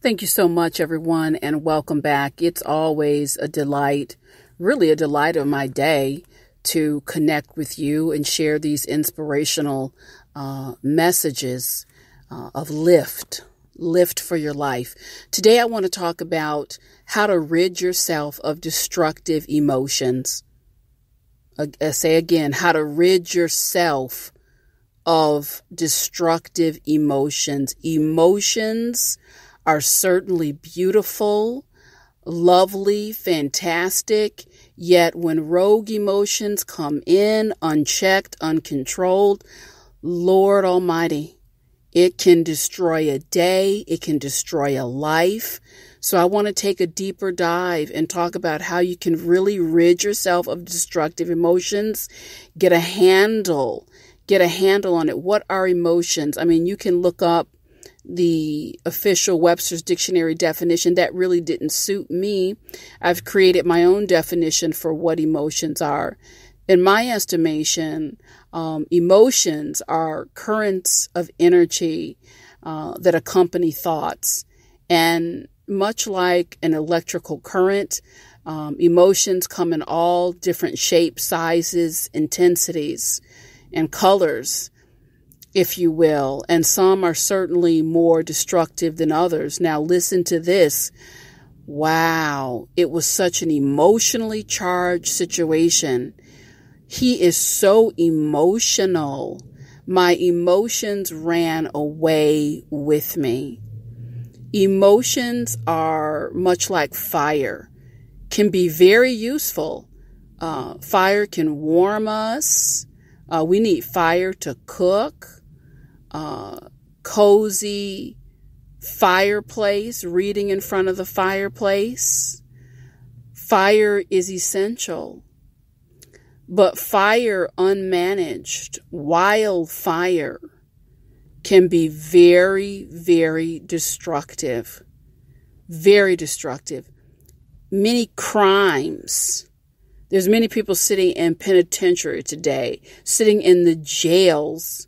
Thank you so much, everyone, and welcome back. It's always a delight, really a delight of my day to connect with you and share these inspirational messages of lift for your life. Today, I want to talk about how to rid yourself of destructive emotions. Say again, how to rid yourself of destructive emotions. Emotions are certainly beautiful, lovely, fantastic, yet when rogue emotions come in unchecked, uncontrolled, Lord Almighty, it can destroy a day, it can destroy a life. So I want to take a deeper dive and talk about how you can really rid yourself of destructive emotions, get a handle on it. What are emotions? I mean, you can look up the official Webster's Dictionary definition. That really didn't suit me. I've created my own definition for what emotions are. In my estimation, emotions are currents of energy that accompany thoughts. And much like an electrical current, emotions come in all different shapes, sizes, intensities, and colors, if you will, and some are certainly more destructive than others. Now listen to this. Wow, it was such an emotionally charged situation. He is so emotional. My emotions ran away with me. Emotions are much like fire, can be very useful. Fire can warm us. We need fire to cook. Cozy fireplace, reading in front of the fireplace. Fire is essential. But fire unmanaged, wildfire, can be very, very destructive. Very destructive. Many crimes. There's many people sitting in penitentiary today, sitting in the jails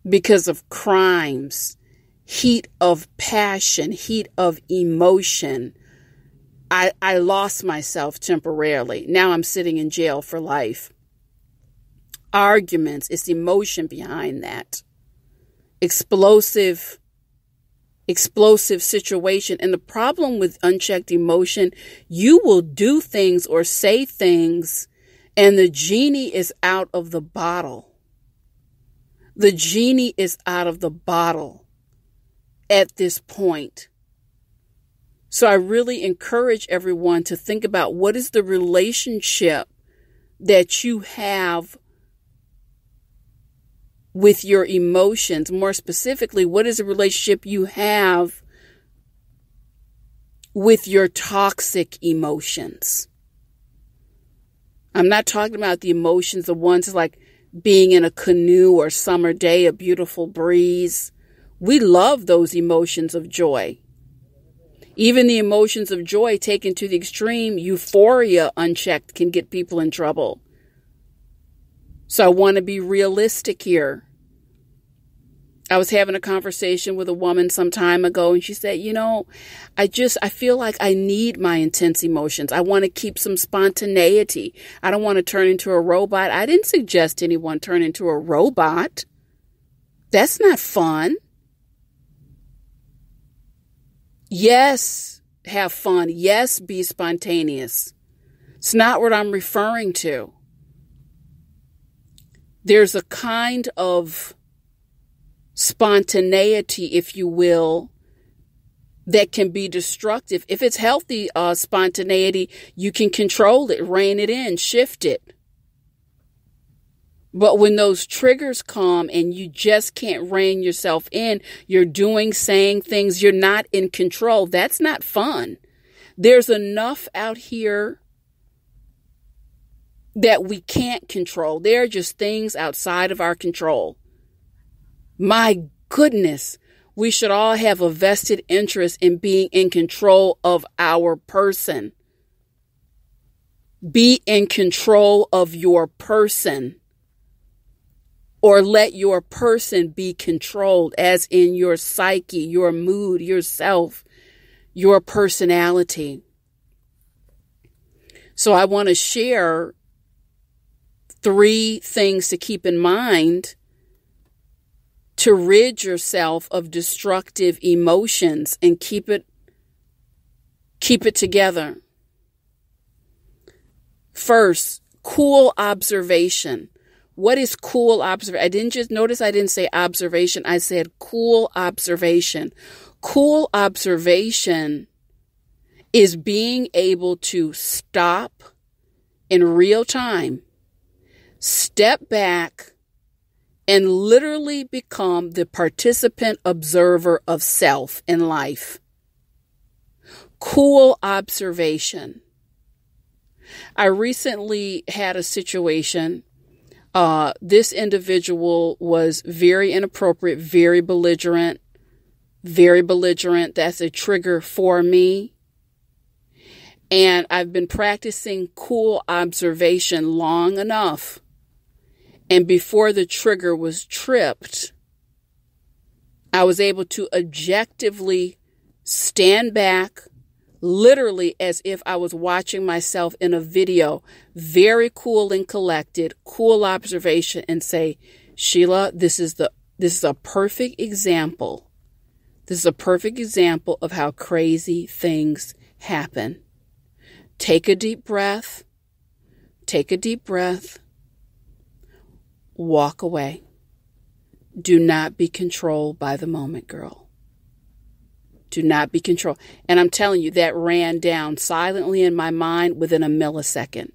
because of crimes, heat of passion, heat of emotion. I lost myself temporarily. Now I'm sitting in jail for life. Arguments, it's emotion behind that. Explosive situation. And the problem with unchecked emotion, you will do things or say things and the genie is out of the bottle. The genie is out of the bottle at this point. So I really encourage everyone to think about what is the relationship that you have with your emotions. More specifically, what is the relationship you have with your toxic emotions? I'm not talking about the emotions, the ones like being in a canoe or summer day, a beautiful breeze. We love those emotions of joy. Even the emotions of joy taken to the extreme, euphoria unchecked can get people in trouble. So I want to be realistic here. I was having a conversation with a woman some time ago and she said, I feel like I need my intense emotions. I want to keep some spontaneity. I don't want to turn into a robot. I didn't suggest anyone turn into a robot. That's not fun. Yes, have fun. Yes, be spontaneous. It's not what I'm referring to. There's a kind of spontaneity, if you will, that can be destructive. If it's healthy spontaneity, you can control it, rein it in, shift it. But when those triggers come and you just can't rein yourself in, you're doing, saying things, you're not in control. That's not fun. There's enough out here that we can't control. There are just things outside of our control. My goodness, we should all have a vested interest in being in control of our person. Be in control of your person. or let your person be controlled, as in your psyche, your mood, yourself, your personality. So I want to share 3 things to keep in mind to rid yourself of destructive emotions and keep it together. First, cool observation. What is cool observation? I didn't say observation. I said cool observation. Cool observation is being able to stop in real time, step back, and literally become the participant observer of self in life. Cool observation. I recently had a situation. This individual was very inappropriate, very belligerent. That's a trigger for me. And I've been practicing cool observation long enough. And before the trigger was tripped, I was able to objectively stand back, literally as if I was watching myself in a video, very cool and collected, cool observation, and say, Sheila, this is a perfect example. This is a perfect example of how crazy things happen. Take a deep breath. Take a deep breath. Walk away. Do not be controlled by the moment, girl. Do not be controlled. And I'm telling you, that ran down silently in my mind within a millisecond.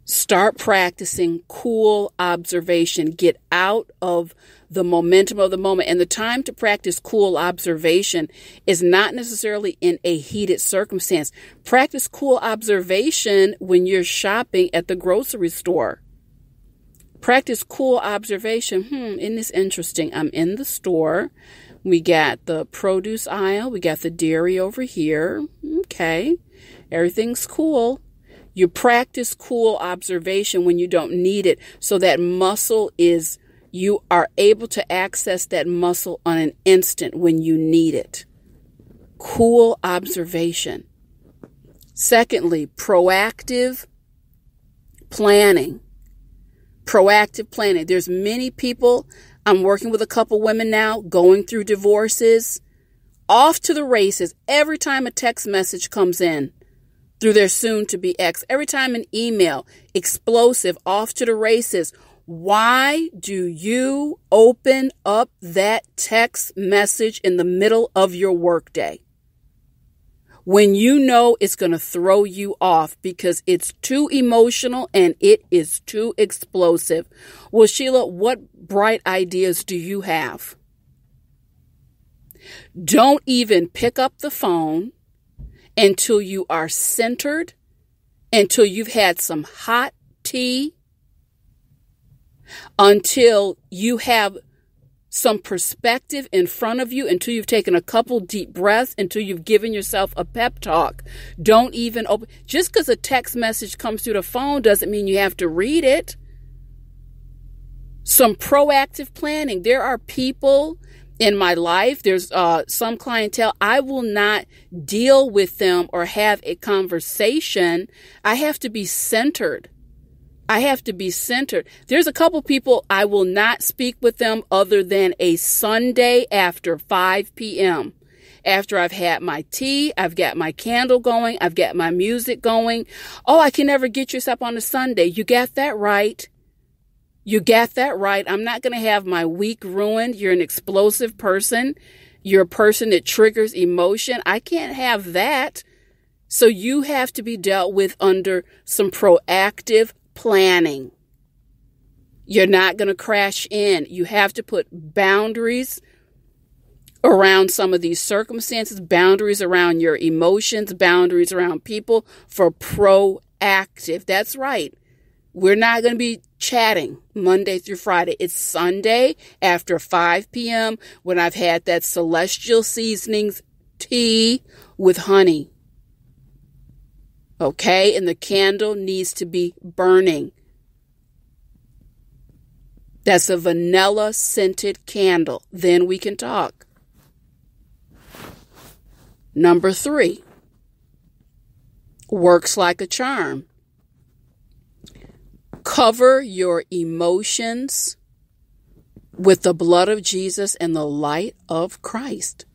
Start practicing cool observation. Get out of the momentum of the moment. And the time to practice cool observation is not necessarily in a heated circumstance. Practice cool observation when you're shopping at the grocery store. Practice cool observation. Isn't this interesting? I'm in the store. We got the produce aisle. We got the dairy over here. Okay. Everything's cool. You practice cool observation when you don't need it. So that muscle you are able to access that muscle on an instant when you need it. Cool observation. Secondly, proactive planning. Proactive planning. There's many people. I'm working with a couple women now going through divorces. Off to the races every time a text message comes in through their soon-to-be ex. Every time an email, explosive, off to the races. Why do you open up that text message in the middle of your workday when you know it's going to throw you off because it's too emotional and it is too explosive? Well, Sheila, what bright ideas do you have? Don't even pick up the phone until you are centered, until you've had some hot tea, until you have some perspective in front of you, until you've taken a couple deep breaths, until you've given yourself a pep talk. Don't even open. Just because a text message comes through the phone doesn't mean you have to read it. Some proactive planning. There are people in my life, there's some clientele, I will not deal with them or have a conversation. I have to be centered. There's a couple people I will not speak with them other than a Sunday after 5 p.m. After I've had my tea, I've got my candle going, I've got my music going. Oh, I can never get yourself on a Sunday. You got that right. I'm not going to have my week ruined. You're an explosive person. You're a person that triggers emotion. I can't have that. So you have to be dealt with under some proactive planning. You're not going to crash in. You have to put boundaries around some of these circumstances, boundaries around your emotions, boundaries around people for proactive. That's right. We're not going to be chatting Monday through Friday. It's Sunday after 5 p.m. when I've had that celestial seasonings tea with honey. Okay? And the candle needs to be burning. That's a vanilla scented candle. Then we can talk. Number 3, works like a charm. Cover your emotions with the blood of Jesus and the light of Christ.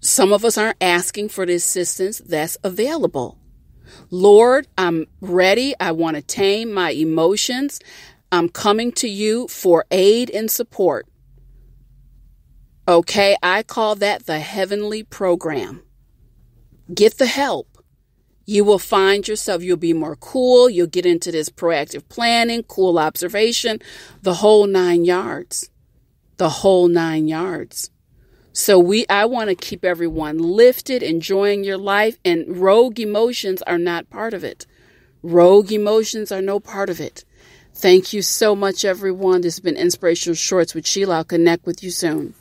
Some of us aren't asking for the assistance that's available. Lord, I'm ready. I want to tame my emotions. I'm coming to you for aid and support. Okay, I call that the heavenly program. Get the help. You will find yourself, you'll be more cool. You'll get into this proactive planning, cool observation, the whole 9 yards. The whole 9 yards. So I want to keep everyone lifted, enjoying your life, and rogue emotions are not part of it. Rogue emotions are no part of it. Thank you so much, everyone. This has been Inspirational Shorts with Sheila. I'll connect with you soon.